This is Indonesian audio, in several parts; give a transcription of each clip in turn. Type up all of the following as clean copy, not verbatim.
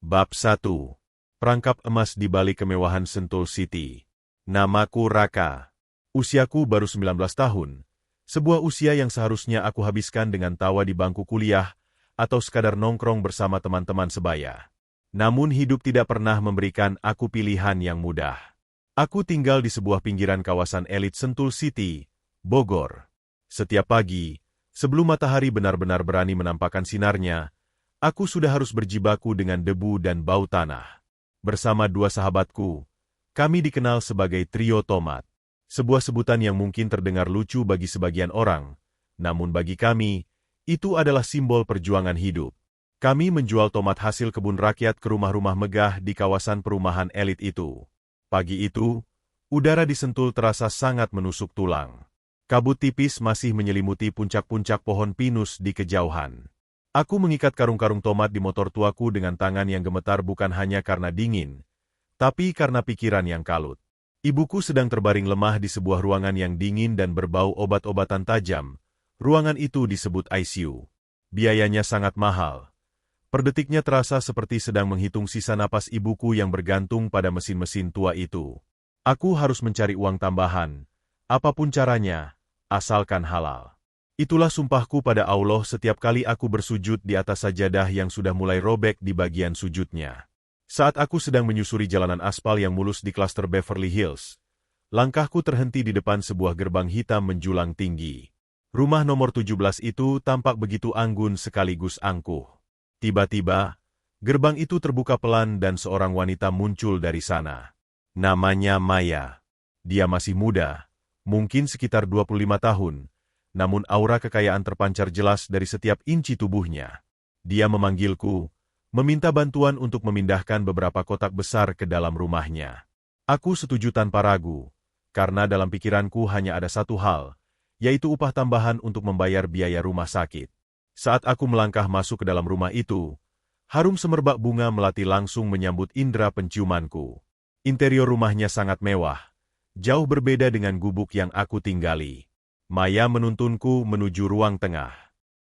Bab 1. Perangkap emas di balik kemewahan Sentul City. Namaku Raka. Usiaku baru 19 tahun. Sebuah usia yang seharusnya aku habiskan dengan tawa di bangku kuliah atau sekadar nongkrong bersama teman-teman sebaya. Namun hidup tidak pernah memberikan aku pilihan yang mudah. Aku tinggal di sebuah pinggiran kawasan elit Sentul City, Bogor. Setiap pagi, sebelum matahari benar-benar berani menampakkan sinarnya, aku sudah harus berjibaku dengan debu dan bau tanah. Bersama dua sahabatku, kami dikenal sebagai Trio Tomat. Sebuah sebutan yang mungkin terdengar lucu bagi sebagian orang, namun bagi kami, itu adalah simbol perjuangan hidup. Kami menjual tomat hasil kebun rakyat ke rumah-rumah megah di kawasan perumahan elit itu. Pagi itu, udara di Sentul terasa sangat menusuk tulang. Kabut tipis masih menyelimuti puncak-puncak pohon pinus di kejauhan. Aku mengikat karung-karung tomat di motor tuaku dengan tangan yang gemetar bukan hanya karena dingin, tapi karena pikiran yang kalut. Ibuku sedang terbaring lemah di sebuah ruangan yang dingin dan berbau obat-obatan tajam. Ruangan itu disebut ICU. Biayanya sangat mahal. Per detiknya terasa seperti sedang menghitung sisa napas ibuku yang bergantung pada mesin-mesin tua itu. Aku harus mencari uang tambahan, apapun caranya, asalkan halal. Itulah sumpahku pada Allah setiap kali aku bersujud di atas sajadah yang sudah mulai robek di bagian sujudnya. Saat aku sedang menyusuri jalanan aspal yang mulus di klaster Beverly Hills, langkahku terhenti di depan sebuah gerbang hitam menjulang tinggi. Rumah nomor 17 itu tampak begitu anggun sekaligus angkuh. Tiba-tiba, gerbang itu terbuka pelan dan seorang wanita muncul dari sana. Namanya Maya. Dia masih muda, mungkin sekitar 25 tahun, namun aura kekayaan terpancar jelas dari setiap inci tubuhnya. Dia memanggilku, meminta bantuan untuk memindahkan beberapa kotak besar ke dalam rumahnya. Aku setuju tanpa ragu, karena dalam pikiranku hanya ada satu hal, yaitu upah tambahan untuk membayar biaya rumah sakit. Saat aku melangkah masuk ke dalam rumah itu, harum semerbak bunga melati langsung menyambut indera penciumanku. Interior rumahnya sangat mewah, jauh berbeda dengan gubuk yang aku tinggali. Maya menuntunku menuju ruang tengah.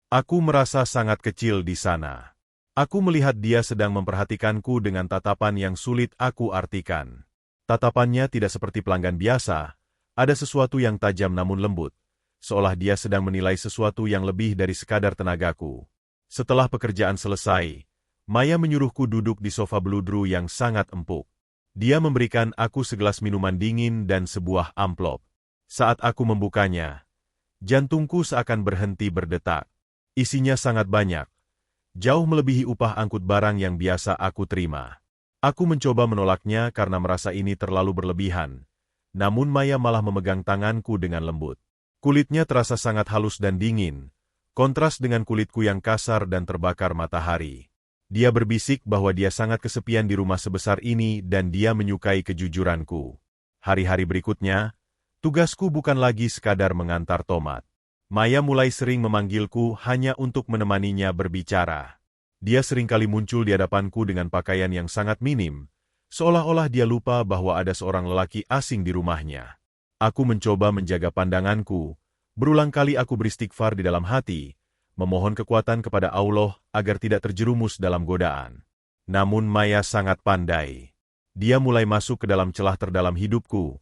Aku merasa sangat kecil di sana. Aku melihat dia sedang memperhatikanku dengan tatapan yang sulit aku artikan. Tatapannya tidak seperti pelanggan biasa, ada sesuatu yang tajam namun lembut, seolah dia sedang menilai sesuatu yang lebih dari sekadar tenagaku. Setelah pekerjaan selesai, Maya menyuruhku duduk di sofa beludru yang sangat empuk. Dia memberikan aku segelas minuman dingin dan sebuah amplop. Saat aku membukanya, jantungku seakan berhenti berdetak. Isinya sangat banyak, jauh melebihi upah angkut barang yang biasa aku terima. Aku mencoba menolaknya karena merasa ini terlalu berlebihan, namun Maya malah memegang tanganku dengan lembut. Kulitnya terasa sangat halus dan dingin, kontras dengan kulitku yang kasar dan terbakar matahari. Dia berbisik bahwa dia sangat kesepian di rumah sebesar ini dan dia menyukai kejujuranku. Hari-hari berikutnya, tugasku bukan lagi sekadar mengantar tomat. Maya mulai sering memanggilku hanya untuk menemaninya berbicara. Dia seringkali muncul di hadapanku dengan pakaian yang sangat minim, seolah-olah dia lupa bahwa ada seorang lelaki asing di rumahnya. Aku mencoba menjaga pandanganku, berulang kali aku beristighfar di dalam hati, memohon kekuatan kepada Allah agar tidak terjerumus dalam godaan. Namun Maya sangat pandai. Dia mulai masuk ke dalam celah terdalam hidupku,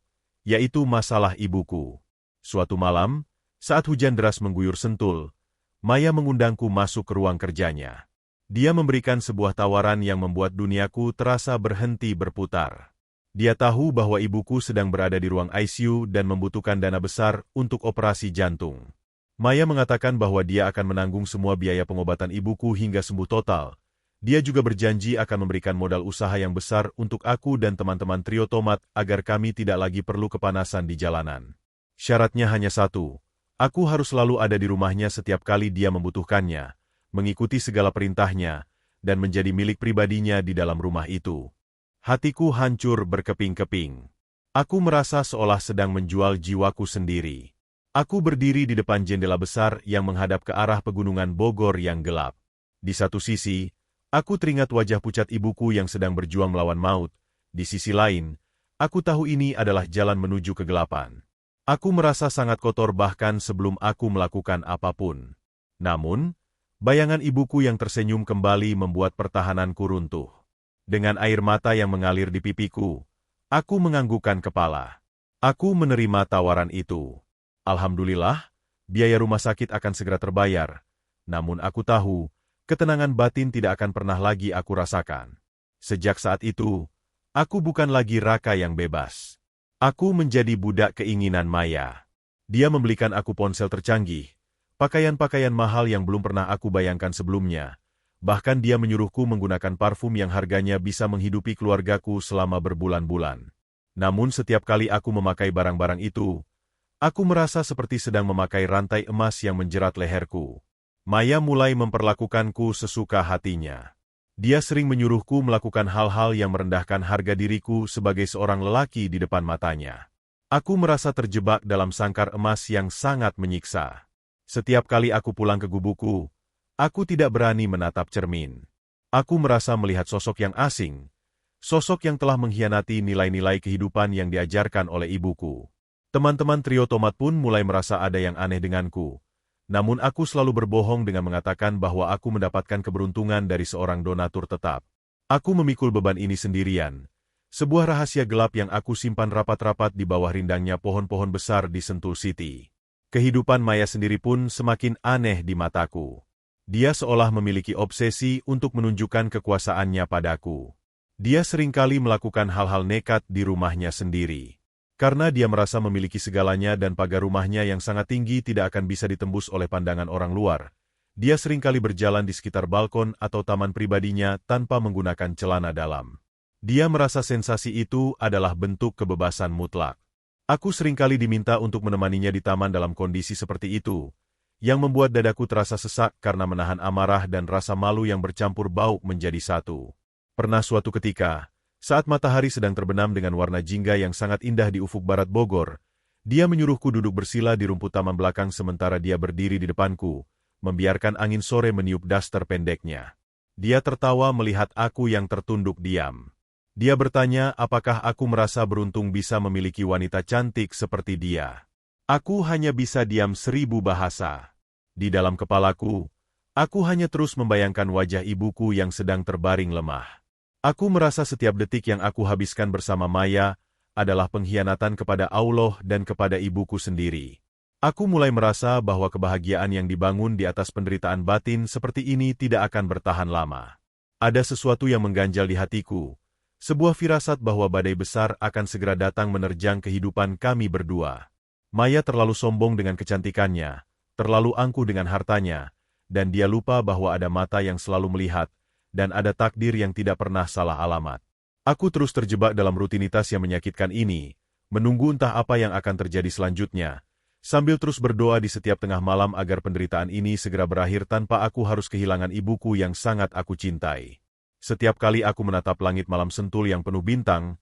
yaitu masalah ibuku. Suatu malam, saat hujan deras mengguyur Sentul, Maya mengundangku masuk ke ruang kerjanya. Dia memberikan sebuah tawaran yang membuat duniaku terasa berhenti berputar. Dia tahu bahwa ibuku sedang berada di ruang ICU dan membutuhkan dana besar untuk operasi jantung. Maya mengatakan bahwa dia akan menanggung semua biaya pengobatan ibuku hingga sembuh total. Dia juga berjanji akan memberikan modal usaha yang besar untuk aku dan teman-teman Trio Tomat agar kami tidak lagi perlu kepanasan di jalanan. Syaratnya hanya satu, aku harus selalu ada di rumahnya setiap kali dia membutuhkannya, mengikuti segala perintahnya, dan menjadi milik pribadinya di dalam rumah itu. Hatiku hancur berkeping-keping. Aku merasa seolah sedang menjual jiwaku sendiri. Aku berdiri di depan jendela besar yang menghadap ke arah pegunungan Bogor yang gelap. Di satu sisi, aku teringat wajah pucat ibuku yang sedang berjuang melawan maut. Di sisi lain, aku tahu ini adalah jalan menuju kegelapan. Aku merasa sangat kotor bahkan sebelum aku melakukan apapun. Namun, bayangan ibuku yang tersenyum kembali membuat pertahananku runtuh. Dengan air mata yang mengalir di pipiku, aku menganggukkan kepala. Aku menerima tawaran itu. Alhamdulillah, biaya rumah sakit akan segera terbayar. Namun aku tahu, ketenangan batin tidak akan pernah lagi aku rasakan. Sejak saat itu, aku bukan lagi Raka yang bebas. Aku menjadi budak keinginan Maya. Dia membelikan aku ponsel tercanggih, pakaian-pakaian mahal yang belum pernah aku bayangkan sebelumnya. Bahkan dia menyuruhku menggunakan parfum yang harganya bisa menghidupi keluargaku selama berbulan-bulan. Namun setiap kali aku memakai barang-barang itu, aku merasa seperti sedang memakai rantai emas yang menjerat leherku. Maya mulai memperlakukanku sesuka hatinya. Dia sering menyuruhku melakukan hal-hal yang merendahkan harga diriku sebagai seorang lelaki di depan matanya. Aku merasa terjebak dalam sangkar emas yang sangat menyiksa. Setiap kali aku pulang ke gubukku, aku tidak berani menatap cermin. Aku merasa melihat sosok yang asing, sosok yang telah mengkhianati nilai-nilai kehidupan yang diajarkan oleh ibuku. Teman-teman trio tomat pun mulai merasa ada yang aneh denganku. Namun aku selalu berbohong dengan mengatakan bahwa aku mendapatkan keberuntungan dari seorang donatur tetap. Aku memikul beban ini sendirian. Sebuah rahasia gelap yang aku simpan rapat-rapat di bawah rindangnya pohon-pohon besar di Sentul City. Kehidupan Maya sendiri pun semakin aneh di mataku. Dia seolah memiliki obsesi untuk menunjukkan kekuasaannya padaku. Dia seringkali melakukan hal-hal nekat di rumahnya sendiri. Karena dia merasa memiliki segalanya dan pagar rumahnya yang sangat tinggi tidak akan bisa ditembus oleh pandangan orang luar, dia seringkali berjalan di sekitar balkon atau taman pribadinya tanpa menggunakan celana dalam. Dia merasa sensasi itu adalah bentuk kebebasan mutlak. Aku seringkali diminta untuk menemaninya di taman dalam kondisi seperti itu, yang membuat dadaku terasa sesak karena menahan amarah dan rasa malu yang bercampur bau menjadi satu. Pernah suatu ketika, saat matahari sedang terbenam dengan warna jingga yang sangat indah di ufuk barat Bogor, dia menyuruhku duduk bersila di rumput taman belakang sementara dia berdiri di depanku, membiarkan angin sore meniup daster pendeknya. Dia tertawa melihat aku yang tertunduk diam. Dia bertanya apakah aku merasa beruntung bisa memiliki wanita cantik seperti dia. Aku hanya bisa diam 1000 bahasa. Di dalam kepalaku, aku hanya terus membayangkan wajah ibuku yang sedang terbaring lemah. Aku merasa setiap detik yang aku habiskan bersama Maya adalah pengkhianatan kepada Allah dan kepada ibuku sendiri. Aku mulai merasa bahwa kebahagiaan yang dibangun di atas penderitaan batin seperti ini tidak akan bertahan lama. Ada sesuatu yang mengganjal di hatiku, sebuah firasat bahwa badai besar akan segera datang menerjang kehidupan kami berdua. Maya terlalu sombong dengan kecantikannya, terlalu angkuh dengan hartanya, dan dia lupa bahwa ada mata yang selalu melihat, dan ada takdir yang tidak pernah salah alamat. Aku terus terjebak dalam rutinitas yang menyakitkan ini, menunggu entah apa yang akan terjadi selanjutnya, sambil terus berdoa di setiap tengah malam agar penderitaan ini segera berakhir tanpa aku harus kehilangan ibuku yang sangat aku cintai. Setiap kali aku menatap langit malam Sentul yang penuh bintang,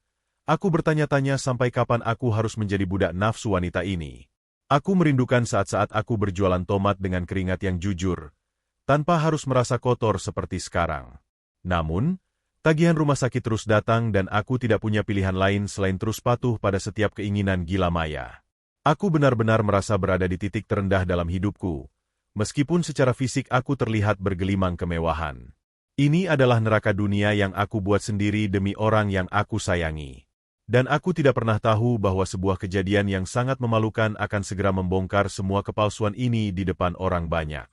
aku bertanya-tanya sampai kapan aku harus menjadi budak nafsu wanita ini. Aku merindukan saat-saat aku berjualan tomat dengan keringat yang jujur, tanpa harus merasa kotor seperti sekarang. Namun, tagihan rumah sakit terus datang dan aku tidak punya pilihan lain selain terus patuh pada setiap keinginan gila Maya. Aku benar-benar merasa berada di titik terendah dalam hidupku, meskipun secara fisik aku terlihat bergelimang kemewahan. Ini adalah neraka dunia yang aku buat sendiri demi orang yang aku sayangi. Dan aku tidak pernah tahu bahwa sebuah kejadian yang sangat memalukan akan segera membongkar semua kepalsuan ini di depan orang banyak.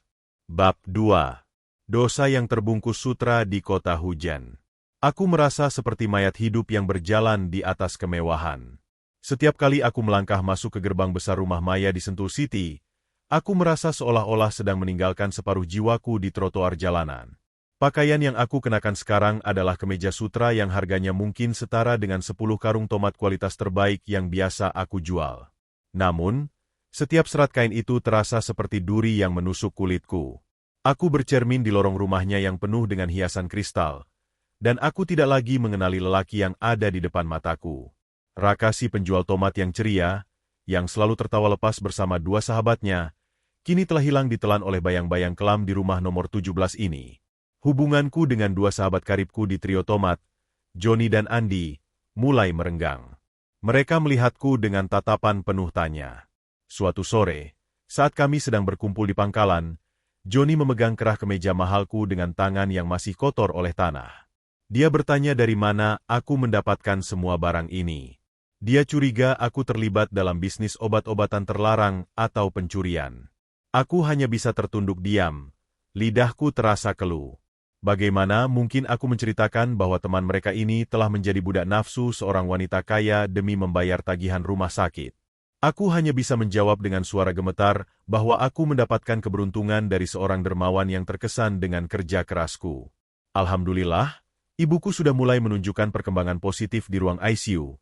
Bab 2. Dosa yang terbungkus sutra di kota hujan. Aku merasa seperti mayat hidup yang berjalan di atas kemewahan. Setiap kali aku melangkah masuk ke gerbang besar rumah Maya di Sentul City, aku merasa seolah-olah sedang meninggalkan separuh jiwaku di trotoar jalanan. Pakaian yang aku kenakan sekarang adalah kemeja sutra yang harganya mungkin setara dengan 10 karung tomat kualitas terbaik yang biasa aku jual. Namun, setiap serat kain itu terasa seperti duri yang menusuk kulitku. Aku bercermin di lorong rumahnya yang penuh dengan hiasan kristal, dan aku tidak lagi mengenali lelaki yang ada di depan mataku. Raka si penjual tomat yang ceria, yang selalu tertawa lepas bersama dua sahabatnya, kini telah hilang ditelan oleh bayang-bayang kelam di rumah nomor 17 ini. Hubunganku dengan dua sahabat karibku di trio tomat, Johnny dan Andy, mulai merenggang. Mereka melihatku dengan tatapan penuh tanya. Suatu sore, saat kami sedang berkumpul di pangkalan, Johnny memegang kerah kemeja mahalku dengan tangan yang masih kotor oleh tanah. Dia bertanya dari mana aku mendapatkan semua barang ini. Dia curiga aku terlibat dalam bisnis obat-obatan terlarang atau pencurian. Aku hanya bisa tertunduk diam. Lidahku terasa keluh. Bagaimana mungkin aku menceritakan bahwa teman mereka ini telah menjadi budak nafsu seorang wanita kaya demi membayar tagihan rumah sakit? Aku hanya bisa menjawab dengan suara gemetar bahwa aku mendapatkan keberuntungan dari seorang dermawan yang terkesan dengan kerja kerasku. Alhamdulillah, ibuku sudah mulai menunjukkan perkembangan positif di ruang ICU.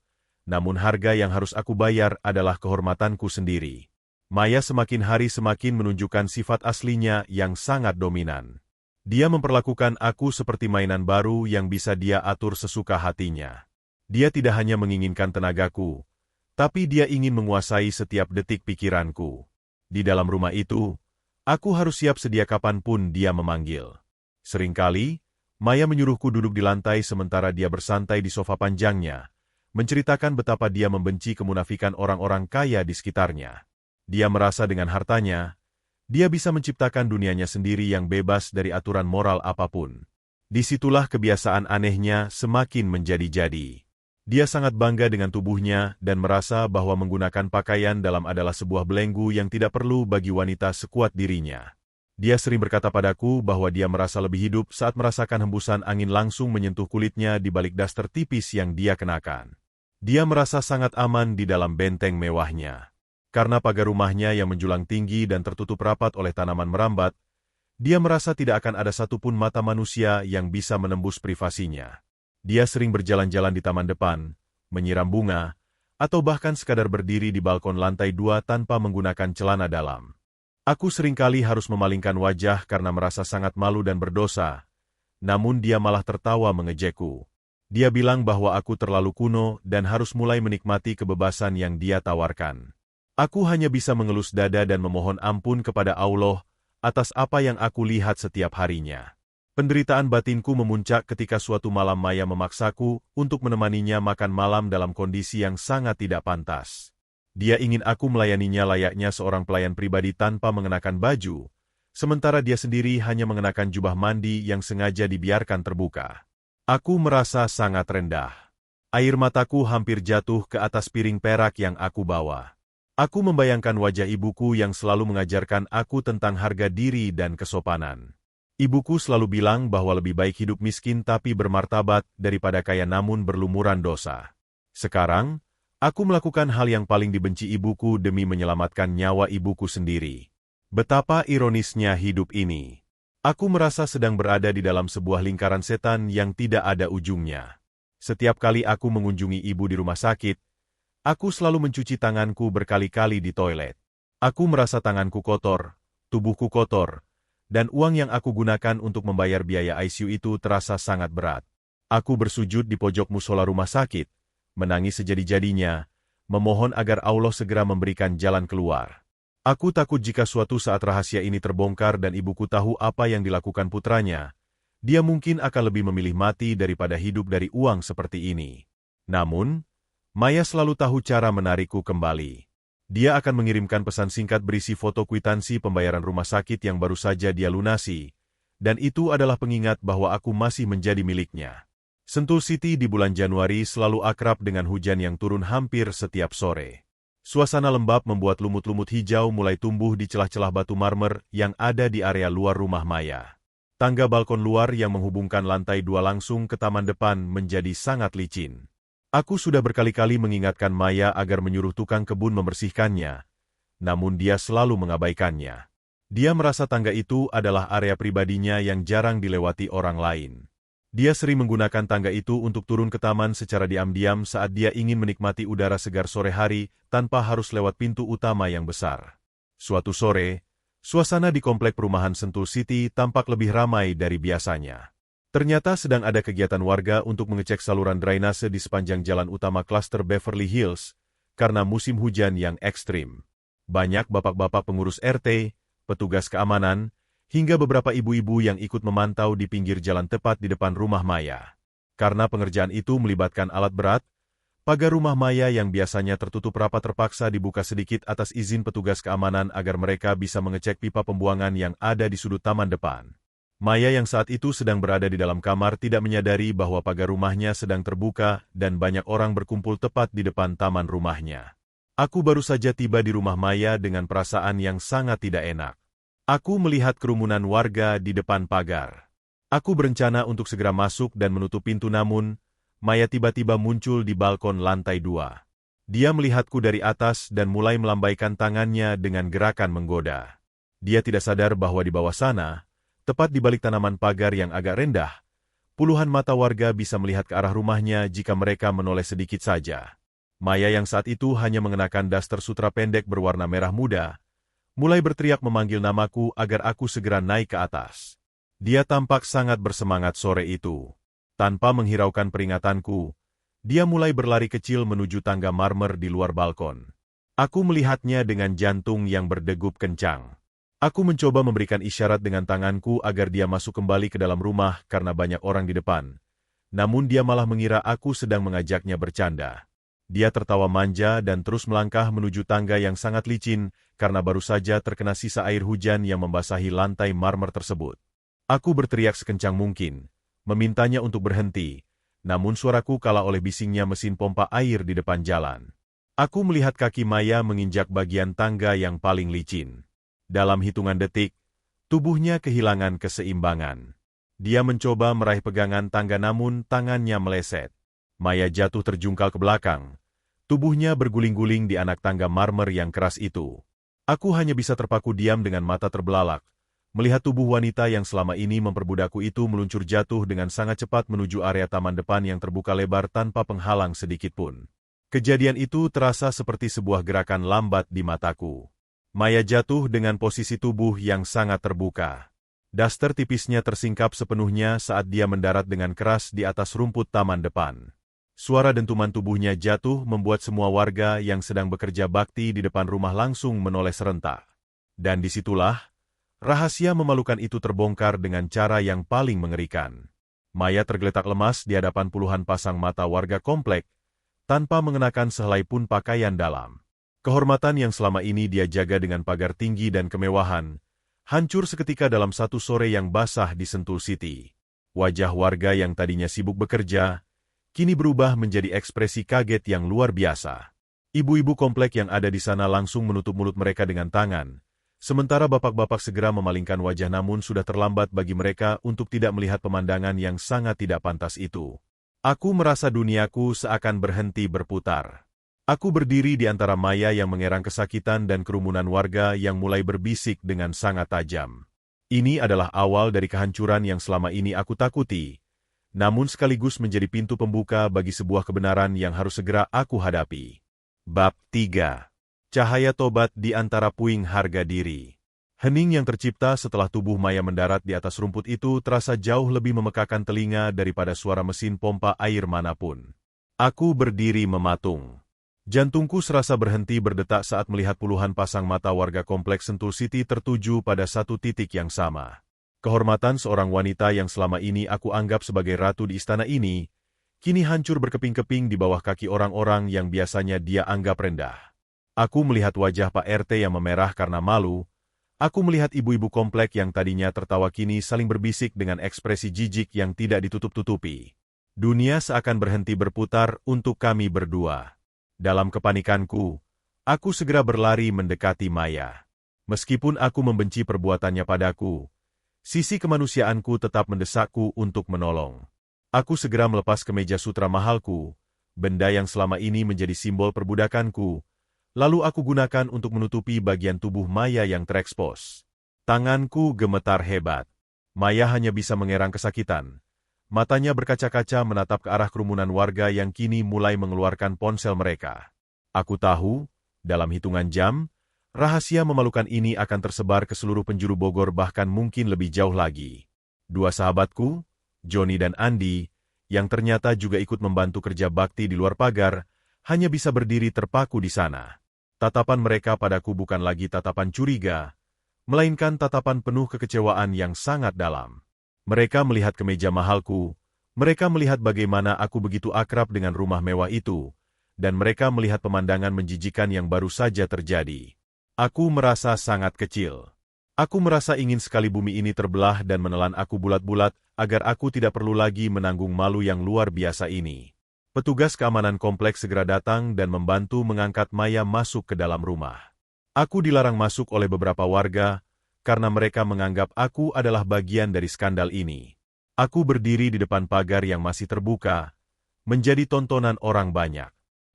Namun harga yang harus aku bayar adalah kehormatanku sendiri. Maya semakin hari semakin menunjukkan sifat aslinya yang sangat dominan. Dia memperlakukan aku seperti mainan baru yang bisa dia atur sesuka hatinya. Dia tidak hanya menginginkan tenagaku, tapi dia ingin menguasai setiap detik pikiranku. Di dalam rumah itu, aku harus siap sedia kapanpun dia memanggil. Seringkali, Maya menyuruhku duduk di lantai sementara dia bersantai di sofa panjangnya, menceritakan betapa dia membenci kemunafikan orang-orang kaya di sekitarnya. Dia merasa dengan hartanya, dia bisa menciptakan dunianya sendiri yang bebas dari aturan moral apapun. Disitulah kebiasaan anehnya semakin menjadi-jadi. Dia sangat bangga dengan tubuhnya dan merasa bahwa menggunakan pakaian dalam adalah sebuah belenggu yang tidak perlu bagi wanita sekuat dirinya. Dia sering berkata padaku bahwa dia merasa lebih hidup saat merasakan hembusan angin langsung menyentuh kulitnya di balik daster tipis yang dia kenakan. Dia merasa sangat aman di dalam benteng mewahnya. Karena pagar rumahnya yang menjulang tinggi dan tertutup rapat oleh tanaman merambat, dia merasa tidak akan ada satupun mata manusia yang bisa menembus privasinya. Dia sering berjalan-jalan di taman depan, menyiram bunga, atau bahkan sekadar berdiri di balkon lantai 2 tanpa menggunakan celana dalam. Aku seringkali harus memalingkan wajah karena merasa sangat malu dan berdosa, namun dia malah tertawa mengejekku. Dia bilang bahwa aku terlalu kuno dan harus mulai menikmati kebebasan yang dia tawarkan. Aku hanya bisa mengelus dada dan memohon ampun kepada Allah atas apa yang aku lihat setiap harinya. Penderitaan batinku memuncak ketika suatu malam Maya memaksaku untuk menemaninya makan malam dalam kondisi yang sangat tidak pantas. Dia ingin aku melayaninya layaknya seorang pelayan pribadi tanpa mengenakan baju, sementara dia sendiri hanya mengenakan jubah mandi yang sengaja dibiarkan terbuka. Aku merasa sangat rendah. Air mataku hampir jatuh ke atas piring perak yang aku bawa. Aku membayangkan wajah ibuku yang selalu mengajarkan aku tentang harga diri dan kesopanan. Ibuku selalu bilang bahwa lebih baik hidup miskin tapi bermartabat daripada kaya namun berlumuran dosa. Sekarang, aku melakukan hal yang paling dibenci ibuku demi menyelamatkan nyawa ibuku sendiri. Betapa ironisnya hidup ini. Aku merasa sedang berada di dalam sebuah lingkaran setan yang tidak ada ujungnya. Setiap kali aku mengunjungi ibu di rumah sakit, aku selalu mencuci tanganku berkali-kali di toilet. Aku merasa tanganku kotor, tubuhku kotor, dan uang yang aku gunakan untuk membayar biaya ICU itu terasa sangat berat. Aku bersujud di pojok musola rumah sakit, menangis sejadi-jadinya, memohon agar Allah segera memberikan jalan keluar. Aku takut jika suatu saat rahasia ini terbongkar dan ibuku tahu apa yang dilakukan putranya, dia mungkin akan lebih memilih mati daripada hidup dari uang seperti ini. Namun, Maya selalu tahu cara menarikku kembali. Dia akan mengirimkan pesan singkat berisi foto kwitansi pembayaran rumah sakit yang baru saja dia lunasi, dan itu adalah pengingat bahwa aku masih menjadi miliknya. Sentul City di bulan Januari selalu akrab dengan hujan yang turun hampir setiap sore. Suasana lembab membuat lumut-lumut hijau mulai tumbuh di celah-celah batu marmer yang ada di area luar rumah Maya. Tangga balkon luar yang menghubungkan lantai 2 langsung ke taman depan menjadi sangat licin. Aku sudah berkali-kali mengingatkan Maya agar menyuruh tukang kebun membersihkannya, namun dia selalu mengabaikannya. Dia merasa tangga itu adalah area pribadinya yang jarang dilewati orang lain. Dia sering menggunakan tangga itu untuk turun ke taman secara diam-diam saat dia ingin menikmati udara segar sore hari tanpa harus lewat pintu utama yang besar. Suatu sore, suasana di komplek perumahan Sentul City tampak lebih ramai dari biasanya. Ternyata sedang ada kegiatan warga untuk mengecek saluran drainase di sepanjang jalan utama klaster Beverly Hills karena musim hujan yang ekstrim. Banyak bapak-bapak pengurus RT, petugas keamanan, hingga beberapa ibu-ibu yang ikut memantau di pinggir jalan tepat di depan rumah Maya. Karena pengerjaan itu melibatkan alat berat, pagar rumah Maya yang biasanya tertutup rapat terpaksa dibuka sedikit atas izin petugas keamanan agar mereka bisa mengecek pipa pembuangan yang ada di sudut taman depan. Maya yang saat itu sedang berada di dalam kamar tidak menyadari bahwa pagar rumahnya sedang terbuka dan banyak orang berkumpul tepat di depan taman rumahnya. Aku baru saja tiba di rumah Maya dengan perasaan yang sangat tidak enak. Aku melihat kerumunan warga di depan pagar. Aku berencana untuk segera masuk dan menutup pintu namun, Maya tiba-tiba muncul di balkon lantai 2. Dia melihatku dari atas dan mulai melambaikan tangannya dengan gerakan menggoda. Dia tidak sadar bahwa di bawah sana, tepat di balik tanaman pagar yang agak rendah, puluhan mata warga bisa melihat ke arah rumahnya jika mereka menoleh sedikit saja. Maya yang saat itu hanya mengenakan daster sutra pendek berwarna merah muda, mulai berteriak memanggil namaku agar aku segera naik ke atas. Dia tampak sangat bersemangat sore itu. Tanpa menghiraukan peringatanku, dia mulai berlari kecil menuju tangga marmer di luar balkon. Aku melihatnya dengan jantung yang berdegup kencang. Aku mencoba memberikan isyarat dengan tanganku agar dia masuk kembali ke dalam rumah karena banyak orang di depan. Namun dia malah mengira aku sedang mengajaknya bercanda. Dia tertawa manja dan terus melangkah menuju tangga yang sangat licin karena baru saja terkena sisa air hujan yang membasahi lantai marmer tersebut. Aku berteriak sekencang mungkin, memintanya untuk berhenti, namun suaraku kalah oleh bisingnya mesin pompa air di depan jalan. Aku melihat kaki Maya menginjak bagian tangga yang paling licin. Dalam hitungan detik, tubuhnya kehilangan keseimbangan. Dia mencoba meraih pegangan tangga namun tangannya meleset. Maya jatuh terjungkal ke belakang. Tubuhnya berguling-guling di anak tangga marmer yang keras itu. Aku hanya bisa terpaku diam dengan mata terbelalak, melihat tubuh wanita yang selama ini memperbudakku itu meluncur jatuh dengan sangat cepat menuju area taman depan yang terbuka lebar tanpa penghalang sedikitpun. Kejadian itu terasa seperti sebuah gerakan lambat di mataku. Maya jatuh dengan posisi tubuh yang sangat terbuka. Daster tipisnya tersingkap sepenuhnya saat dia mendarat dengan keras di atas rumput taman depan. Suara dentuman tubuhnya jatuh membuat semua warga yang sedang bekerja bakti di depan rumah langsung menoleh serentak. Dan disitulah, rahasia memalukan itu terbongkar dengan cara yang paling mengerikan. Maya tergeletak lemas di hadapan puluhan pasang mata warga komplek, tanpa mengenakan sehelai pun pakaian dalam. Kehormatan yang selama ini dia jaga dengan pagar tinggi dan kemewahan, hancur seketika dalam satu sore yang basah di Sentul City. Wajah warga yang tadinya sibuk bekerja, kini berubah menjadi ekspresi kaget yang luar biasa. Ibu-ibu komplek yang ada di sana langsung menutup mulut mereka dengan tangan, sementara bapak-bapak segera memalingkan wajah namun sudah terlambat bagi mereka untuk tidak melihat pemandangan yang sangat tidak pantas itu. Aku merasa duniaku seakan berhenti berputar. Aku berdiri di antara Maya yang mengerang kesakitan dan kerumunan warga yang mulai berbisik dengan sangat tajam. Ini adalah awal dari kehancuran yang selama ini aku takuti, namun sekaligus menjadi pintu pembuka bagi sebuah kebenaran yang harus segera aku hadapi. Bab 3. Cahaya tobat di antara puing harga diri. Hening yang tercipta setelah tubuh Maya mendarat di atas rumput itu terasa jauh lebih memekakan telinga daripada suara mesin pompa air manapun. Aku berdiri mematung. Jantungku serasa berhenti berdetak saat melihat puluhan pasang mata warga kompleks Sentul City tertuju pada satu titik yang sama. Kehormatan seorang wanita yang selama ini aku anggap sebagai ratu di istana ini, kini hancur berkeping-keping di bawah kaki orang-orang yang biasanya dia anggap rendah. Aku melihat wajah Pak RT yang memerah karena malu. Aku melihat ibu-ibu komplek yang tadinya tertawa kini saling berbisik dengan ekspresi jijik yang tidak ditutup-tutupi. Dunia seakan berhenti berputar untuk kami berdua. Dalam kepanikanku, aku segera berlari mendekati Maya. Meskipun aku membenci perbuatannya padaku, sisi kemanusiaanku tetap mendesakku untuk menolong. Aku segera melepas kemeja sutra mahalku, benda yang selama ini menjadi simbol perbudakanku, lalu aku gunakan untuk menutupi bagian tubuh Maya yang terekspos. Tanganku gemetar hebat. Maya hanya bisa mengerang kesakitan. Matanya berkaca-kaca menatap ke arah kerumunan warga yang kini mulai mengeluarkan ponsel mereka. Aku tahu, dalam hitungan jam, rahasia memalukan ini akan tersebar ke seluruh penjuru Bogor bahkan mungkin lebih jauh lagi. Dua sahabatku, Johnny dan Andi, yang ternyata juga ikut membantu kerja bakti di luar pagar, hanya bisa berdiri terpaku di sana. Tatapan mereka padaku bukan lagi tatapan curiga, melainkan tatapan penuh kekecewaan yang sangat dalam. Mereka melihat kemeja mahalku, mereka melihat bagaimana aku begitu akrab dengan rumah mewah itu, dan mereka melihat pemandangan menjijikan yang baru saja terjadi. Aku merasa sangat kecil. Aku merasa ingin sekali bumi ini terbelah dan menelan aku bulat-bulat, agar aku tidak perlu lagi menanggung malu yang luar biasa ini. Petugas keamanan kompleks segera datang dan membantu mengangkat Maya masuk ke dalam rumah. Aku dilarang masuk oleh beberapa warga, karena mereka menganggap aku adalah bagian dari skandal ini. Aku berdiri di depan pagar yang masih terbuka, menjadi tontonan orang banyak.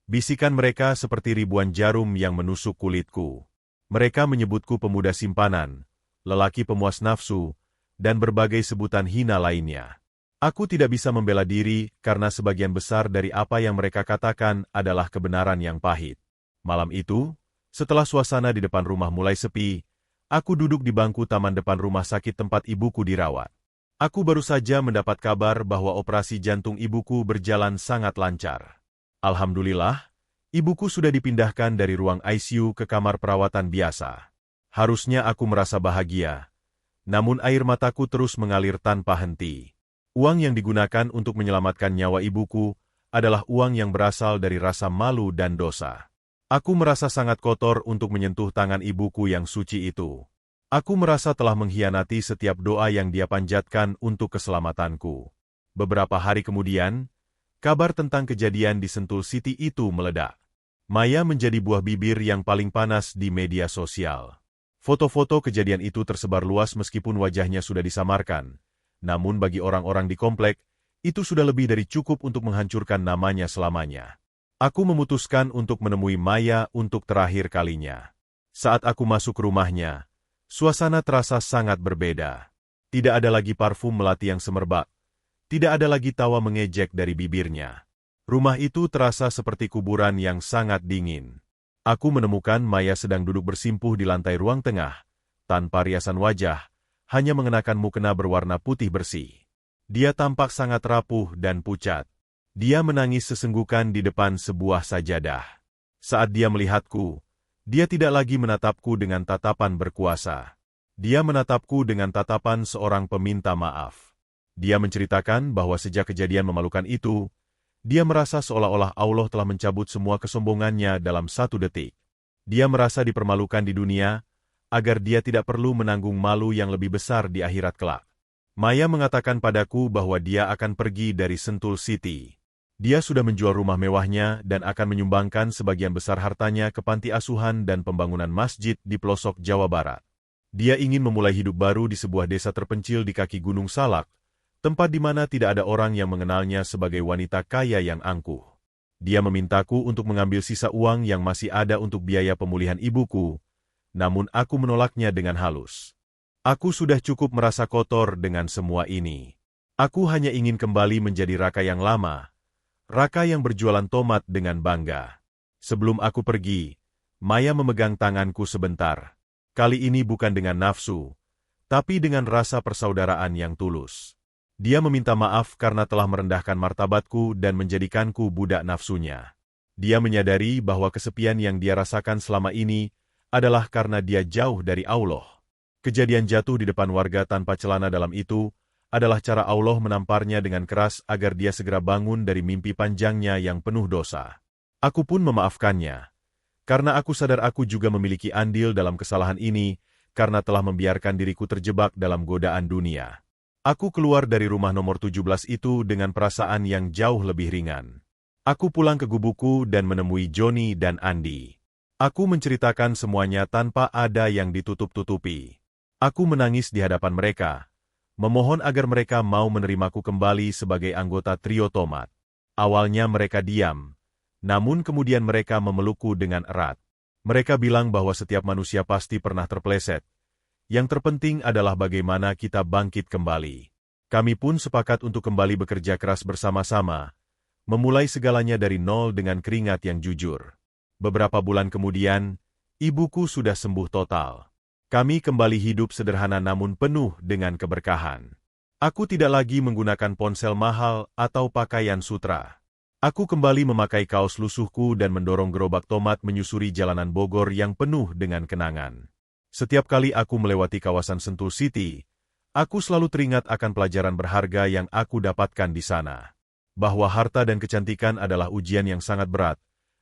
Bisikan mereka seperti ribuan jarum yang menusuk kulitku. Mereka menyebutku pemuda simpanan, lelaki pemuas nafsu, dan berbagai sebutan hina lainnya. Aku tidak bisa membela diri karena sebagian besar dari apa yang mereka katakan adalah kebenaran yang pahit. Malam itu, setelah suasana di depan rumah mulai sepi, aku duduk di bangku taman depan rumah sakit tempat ibuku dirawat. Aku baru saja mendapat kabar bahwa operasi jantung ibuku berjalan sangat lancar. Alhamdulillah, ibuku sudah dipindahkan dari ruang ICU ke kamar perawatan biasa. Harusnya aku merasa bahagia, namun air mataku terus mengalir tanpa henti. Uang yang digunakan untuk menyelamatkan nyawa ibuku adalah uang yang berasal dari rasa malu dan dosa. Aku merasa sangat kotor untuk menyentuh tangan ibuku yang suci itu. Aku merasa telah mengkhianati setiap doa yang dia panjatkan untuk keselamatanku. Beberapa hari kemudian, kabar tentang kejadian di Sentul City itu meledak. Maya menjadi buah bibir yang paling panas di media sosial. Foto-foto kejadian itu tersebar luas meskipun wajahnya sudah disamarkan. Namun bagi orang-orang di komplek, itu sudah lebih dari cukup untuk menghancurkan namanya selamanya. Aku memutuskan untuk menemui Maya untuk terakhir kalinya. Saat aku masuk rumahnya, suasana terasa sangat berbeda. Tidak ada lagi parfum melati yang semerbak. Tidak ada lagi tawa mengejek dari bibirnya. Rumah itu terasa seperti kuburan yang sangat dingin. Aku menemukan Maya sedang duduk bersimpuh di lantai ruang tengah, tanpa riasan wajah, hanya mengenakan mukena berwarna putih bersih. Dia tampak sangat rapuh dan pucat. Dia menangis sesenggukan di depan sebuah sajadah. Saat dia melihatku, dia tidak lagi menatapku dengan tatapan berkuasa. Dia menatapku dengan tatapan seorang peminta maaf. Dia menceritakan bahwa sejak kejadian memalukan itu, dia merasa seolah-olah Allah telah mencabut semua kesombongannya dalam 1 detik. Dia merasa dipermalukan di dunia, agar dia tidak perlu menanggung malu yang lebih besar di akhirat kelak. Maya mengatakan padaku bahwa dia akan pergi dari Sentul City. Dia sudah menjual rumah mewahnya dan akan menyumbangkan sebagian besar hartanya ke panti asuhan dan pembangunan masjid di pelosok Jawa Barat. Dia ingin memulai hidup baru di sebuah desa terpencil di kaki Gunung Salak, tempat di mana tidak ada orang yang mengenalnya sebagai wanita kaya yang angkuh. Dia memintaku untuk mengambil sisa uang yang masih ada untuk biaya pemulihan ibuku, namun aku menolaknya dengan halus. Aku sudah cukup merasa kotor dengan semua ini. Aku hanya ingin kembali menjadi Raka yang lama, Raka yang berjualan tomat dengan bangga. Sebelum aku pergi, Maya memegang tanganku sebentar. Kali ini bukan dengan nafsu, tapi dengan rasa persaudaraan yang tulus. Dia meminta maaf karena telah merendahkan martabatku dan menjadikanku budak nafsunya. Dia menyadari bahwa kesepian yang dia rasakan selama ini adalah karena dia jauh dari Allah. Kejadian jatuh di depan warga tanpa celana dalam itu adalah cara Allah menamparnya dengan keras agar dia segera bangun dari mimpi panjangnya yang penuh dosa. Aku pun memaafkannya, karena aku sadar aku juga memiliki andil dalam kesalahan ini karena telah membiarkan diriku terjebak dalam godaan dunia. Aku keluar dari rumah nomor 17 itu dengan perasaan yang jauh lebih ringan. Aku pulang ke gubukku dan menemui Johnny dan Andi. Aku menceritakan semuanya tanpa ada yang ditutup-tutupi. Aku menangis di hadapan mereka, memohon agar mereka mau menerimaku kembali sebagai anggota trio tomat. Awalnya mereka diam, namun kemudian mereka memelukku dengan erat. Mereka bilang bahwa setiap manusia pasti pernah terpeleset. Yang terpenting adalah bagaimana kita bangkit kembali. Kami pun sepakat untuk kembali bekerja keras bersama-sama, memulai segalanya dari nol dengan keringat yang jujur. Beberapa bulan kemudian, ibuku sudah sembuh total. Kami kembali hidup sederhana namun penuh dengan keberkahan. Aku tidak lagi menggunakan ponsel mahal atau pakaian sutra. Aku kembali memakai kaos lusuhku dan mendorong gerobak tomat menyusuri jalanan Bogor yang penuh dengan kenangan. Setiap kali aku melewati kawasan Sentul City, aku selalu teringat akan pelajaran berharga yang aku dapatkan di sana. Bahwa harta dan kecantikan adalah ujian yang sangat berat,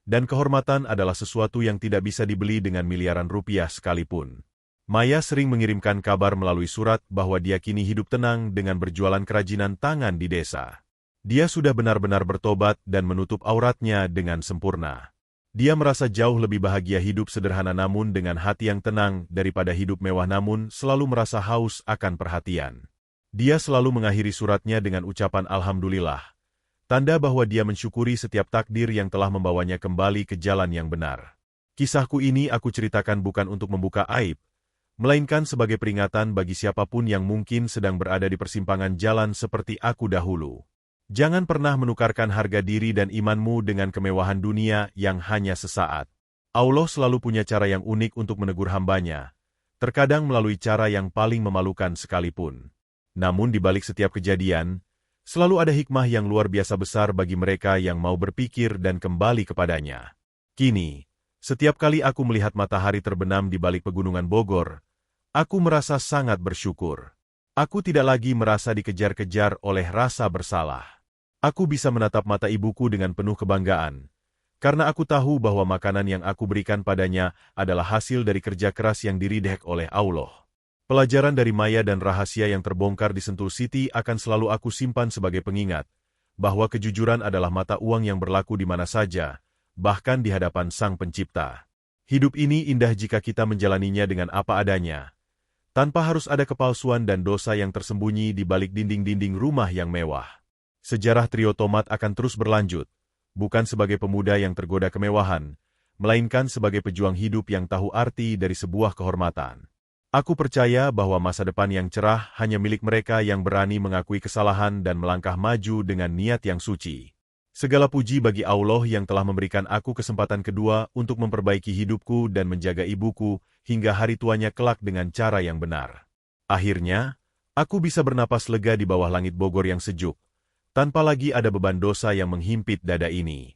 dan kehormatan adalah sesuatu yang tidak bisa dibeli dengan miliaran rupiah sekalipun. Maya sering mengirimkan kabar melalui surat bahwa dia kini hidup tenang dengan berjualan kerajinan tangan di desa. Dia sudah benar-benar bertobat dan menutup auratnya dengan sempurna. Dia merasa jauh lebih bahagia hidup sederhana namun dengan hati yang tenang daripada hidup mewah namun selalu merasa haus akan perhatian. Dia selalu mengakhiri suratnya dengan ucapan Alhamdulillah, tanda bahwa dia mensyukuri setiap takdir yang telah membawanya kembali ke jalan yang benar. Kisahku ini aku ceritakan bukan untuk membuka aib, melainkan sebagai peringatan bagi siapapun yang mungkin sedang berada di persimpangan jalan seperti aku dahulu. Jangan pernah menukarkan harga diri dan imanmu dengan kemewahan dunia yang hanya sesaat. Allah selalu punya cara yang unik untuk menegur hambanya, terkadang melalui cara yang paling memalukan sekalipun. Namun di balik setiap kejadian, selalu ada hikmah yang luar biasa besar bagi mereka yang mau berpikir dan kembali kepadanya. Kini, setiap kali aku melihat matahari terbenam di balik pegunungan Bogor, aku merasa sangat bersyukur. Aku tidak lagi merasa dikejar-kejar oleh rasa bersalah. Aku bisa menatap mata ibuku dengan penuh kebanggaan, karena aku tahu bahwa makanan yang aku berikan padanya adalah hasil dari kerja keras yang diridek oleh Allah. Pelajaran dari Maya dan rahasia yang terbongkar di Sentul City akan selalu aku simpan sebagai pengingat, bahwa kejujuran adalah mata uang yang berlaku di mana saja, bahkan di hadapan Sang Pencipta. Hidup ini indah jika kita menjalaninya dengan apa adanya, tanpa harus ada kepalsuan dan dosa yang tersembunyi di balik dinding-dinding rumah yang mewah. Sejarah trio tomat akan terus berlanjut, bukan sebagai pemuda yang tergoda kemewahan, melainkan sebagai pejuang hidup yang tahu arti dari sebuah kehormatan. Aku percaya bahwa masa depan yang cerah hanya milik mereka yang berani mengakui kesalahan dan melangkah maju dengan niat yang suci. Segala puji bagi Allah yang telah memberikan aku kesempatan kedua untuk memperbaiki hidupku dan menjaga ibuku hingga hari tuanya kelak dengan cara yang benar. Akhirnya, aku bisa bernapas lega di bawah langit Bogor yang sejuk, tanpa lagi ada beban dosa yang menghimpit dada ini.